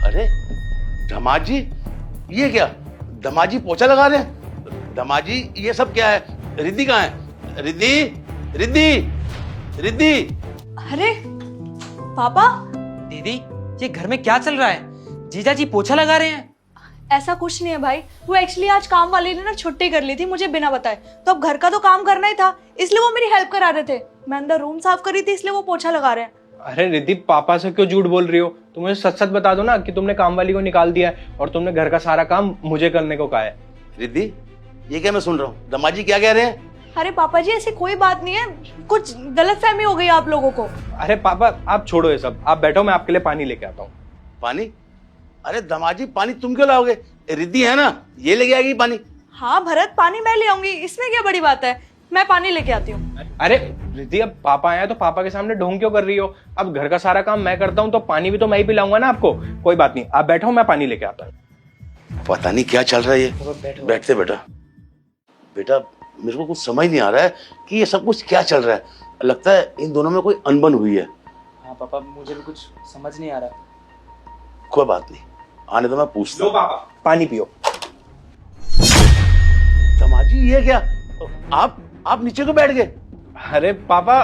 अरे दामाद जी, ये क्या? दामाद जी पोछा लगा रहे हैं? दामाद जी ये सब क्या है? रिद्धि कहाँ है? रिद्धि, रिद्धि, रिद्धि। अरे पापा, दीदी ये घर में क्या चल रहा है? जीजा जी पोछा लगा रहे हैं। ऐसा कुछ नहीं है भाई। वो एक्चुअली आज काम वाले ने ना छुट्टी कर ली थी मुझे बिना बताए, तो अब घर का तो काम करना ही था, इसलिए वो मेरी हेल्प करा रहे थे। मैं अंदर रूम साफ करी थी, इसलिए वो पोछा लगा रहे हैं। अरे रिद्धि, पापा से क्यों झूठ बोल रही हो? तुम मुझे सच सच बता दो ना कि तुमने काम वाली को निकाल दिया है और तुमने घर का सारा काम मुझे करने को कहा है। रिद्धि, ये क्या मैं सुन रहा हूँ? दामाद जी क्या कह रहे हैं? अरे पापा जी ऐसी कोई बात नहीं है, कुछ गलतफहमी हो गई आप लोगों को। अरे पापा आप छोड़ो ये सब, आप बैठो, मैं आपके लिए पानी लेके आता हूँ। पानी? अरे दामाद जी पानी तुम क्यों लाओगे? रिद्धि है ना, ये लेके आएगी पानी। हाँ भरत, पानी मैं ले आऊंगी, इसमें क्या बड़ी बात है, मैं पानी लेके आती हूँ। अरे रिद्धि, अब पापा आए तो पापा के सामने ढोंग क्यों कर रही हो? अब घर का सारा काम मैं करता हूँ तो पानी भी तो मैं ही पिलाऊंगा ना आपको। कोई बात नहीं, आप बैठो, मैं पानी लेके आता हूँ। पता नहीं क्या चल रहा है ये। बैठते बेटा। बेटा मेरे को कुछ समझ नहीं आ रहा है कि ये सब कुछ क्या चल रहा है। लगता है इन दोनों में कोई अनबन हुई है। हाँ पापा, मुझे भी कुछ समझ नहीं आ रहा। कोई बात नहीं, आने दो, मैं पूछता हूँ। पापा पानी पियो। दामाद जी ये क्या? आप नीचे क्यों बैठ गए? अरे पापा,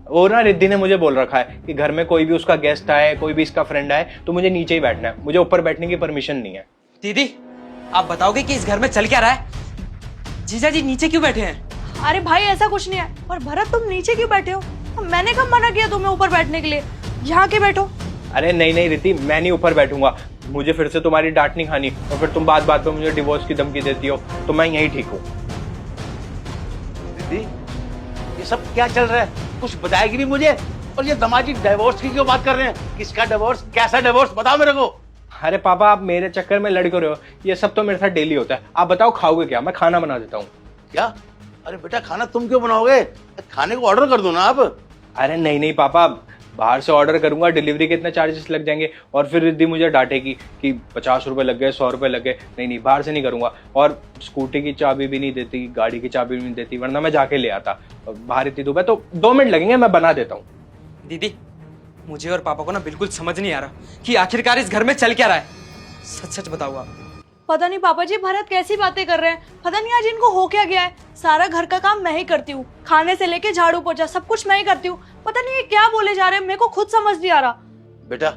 वो ना रिद्धि ने मुझे बोल रखा है कि घर में कोई भी उसका गेस्ट आए, कोई भी इसका फ्रेंड आए तो मुझे नीचे ही बैठना है, मुझे ऊपर बैठने की परमिशन नहीं है। दीदी आप बताओगे कि इस घर में चल क्या रहा है? जीजा जी नीचे क्यों बैठे हैं? अरे भाई ऐसा कुछ नहीं है। और भरत तुम नीचे क्यों बैठे हो? मैंने कब मना किया तुम्हें ऊपर बैठने के लिए? यहाँ के बैठो। अरे नहीं नहीं रिद्धि, मैं नहीं ऊपर बैठूंगा, मुझे फिर से तुम्हारी डांट नहीं खानी और फिर तुम बात बात पे मुझे डिवोर्स की धमकी देती हो, तो मैं यहीं ठीक हूँ। रिद्धि, ये सब क्या चल रहा है? कुछ बताएगी भी मुझे? और ये दामाद जी डिवोर्स की क्यों बात कर रहे हैं? किसका डिवोर्स? कैसा डिवोर्स? बताओ मेरे को। अरे पापा, आप मेरे चक्कर में लड़ क्यों रहे हो? ये सब तो मेरे साथ डेली होता है। आप बताओ खाओगे क्या? मैं खाना बना देता हूँ। क्या? अरे बेटा खाना तुम क्यों बनाओगे? खाने को ऑर्डर कर दो ना आप। अरे नहीं नहीं पापा, बाहर से ऑर्डर करूंगा, डिलीवरी के इतने चार्जेस लग जाएंगे और फिर रिद्धि मुझे डांटेगी कि 50 रुपए लग गए, 100 रुपए लग गए। नहीं नहीं, बाहर से नहीं करूंगा। और स्कूटी की चाबी भी नहीं देती, गाड़ी की चाबी भी नहीं देती, वरना मैं जाके ले आता। बाहर इतनी धूप है तो 2 मिनट लगेंगे, मैं बना देता हूँ। दीदी मुझे और पापा को ना बिल्कुल समझ नहीं आ रहा कि आखिरकार इस घर में चल क्या रहा है। सच सच बताओ आप। पता नहीं पापा जी भरत कैसी बातें कर रहे हैं, पता नहीं आज इनको हो क्या गया है। सारा घर का काम मैं ही करती हूँ, खाने से लेके झाड़ू पोछा सब कुछ मैं ही करती हूँ। पता नहीं ये क्या बोले जा रहे हैं, मेरे को खुद समझ नहीं आ रहा। बेटा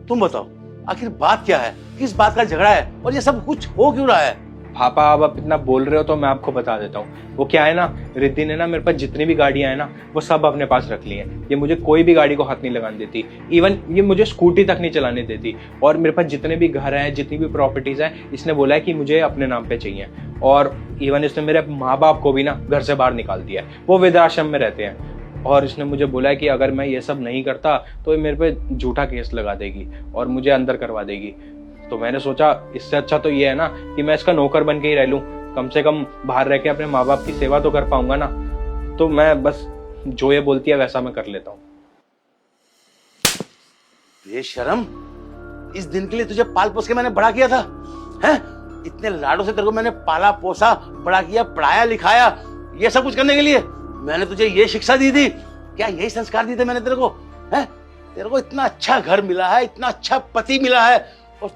तुम बताओ, आखिर बात क्या है? किस बात का झगड़ा है और ये सब कुछ हो क्यों रहा है? पापा आप इतना बोल रहे हो तो मैं आपको बता देता हूँ। वो क्या है ना, रिद्धि ने ना मेरे पास जितनी भी गाड़ियां हैं ना वो सब अपने पास रख ली हैं। ये मुझे कोई भी गाड़ी को हाथ नहीं लगाने देती, इवन ये मुझे स्कूटी तक नहीं चलाने देती। और मेरे पास जितने भी घर हैं, जितनी भी प्रॉपर्टीज हैं, इसने बोला है कि मुझे अपने नाम पे चाहिए। और इवन इसने मेरे माँ बाप को भी ना घर से बाहर निकाल दिया है, वो वृद्धाश्रम में रहते हैं। और इसने मुझे बोला है कि अगर मैं ये सब नहीं करता तो ये मेरे पे झूठा केस लगा देगी और मुझे अंदर करवा देगी। तो मैंने सोचा इससे अच्छा तो ये है ना कि मैं इसका नौकर बन के ही रह लूं, कम से कम बाहर रह के अपने माँ बाप की सेवा तो कर पाऊंगा ना। तो मैं बस जो ये बोलती है वैसा मैं कर लेता हूँ। ये शर्म, इस दिन के लिए तुझे पाल पोस के मैंने बड़ा किया था, हैं? इतने लाडों से तेरे को मैंने पाला पोसा, बड़ा किया, पढ़ाया लिखाया, ये सब कुछ करने के लिए मैंने तुझे ये शिक्षा दी थी? क्या यही संस्कार दिए थे मैंने तेरे को? हैं? तेरे को इतना अच्छा घर मिला है, इतना अच्छा पति मिला है, और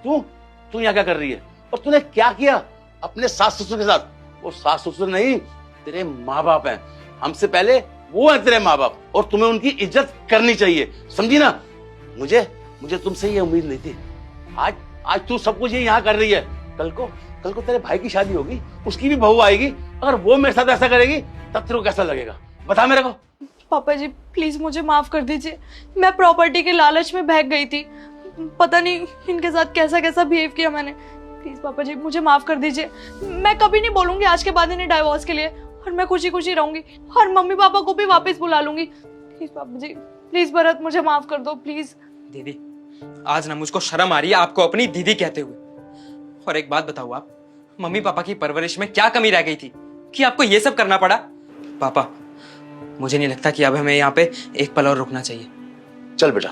तू यहाँ क्या कर रही है? और तूने क्या किया अपने सास ससुर के साथ? वो सास ससुर नहीं, तेरे माँ बाप हैं। हमसे पहले वो है तेरे माँ बाप, और तुम्हें उनकी इज्जत करनी चाहिए, समझी ना? मुझे तुमसे ये उम्मीद नहीं थी। आज तू सब कुछ ये यहाँ कर रही है, कल को तेरे भाई की शादी होगी, उसकी भी बहू आएगी, अगर वो मेरे साथ ऐसा करेगी तब तेरे को कैसा लगेगा? बता मेरे को। पापा जी प्लीज मुझे माफ कर दीजिए, मैं प्रॉपर्टी के लालच में बहक गई थी। पता नहीं इनके साथ कैसा कैसा बिहेव किया मैंने। प्लीज पापा जी मुझे माफ कर दीजिए, मैं कभी नहीं बोलूंगी आज के बाद इन्हें डाइवोर्स के लिए, और मैं खुशी खुशी रहूंगी और मम्मी पापा को भी वापस बुला लूंगी। प्लीज पापा जी, प्लीज भरत मुझे माफ कर दो प्लीज। दीदी आज ना मुझको शर्म आ रही है आपको अपनी दीदी कहते हुए। और एक बात बताओ आप, मम्मी पापा की परवरिश में क्या कमी रह गई थी कि आपको ये सब करना पड़ा? पापा मुझे नहीं लगता कि अब हमें यहाँ पे एक पल और रुकना चाहिए। चल बेटा,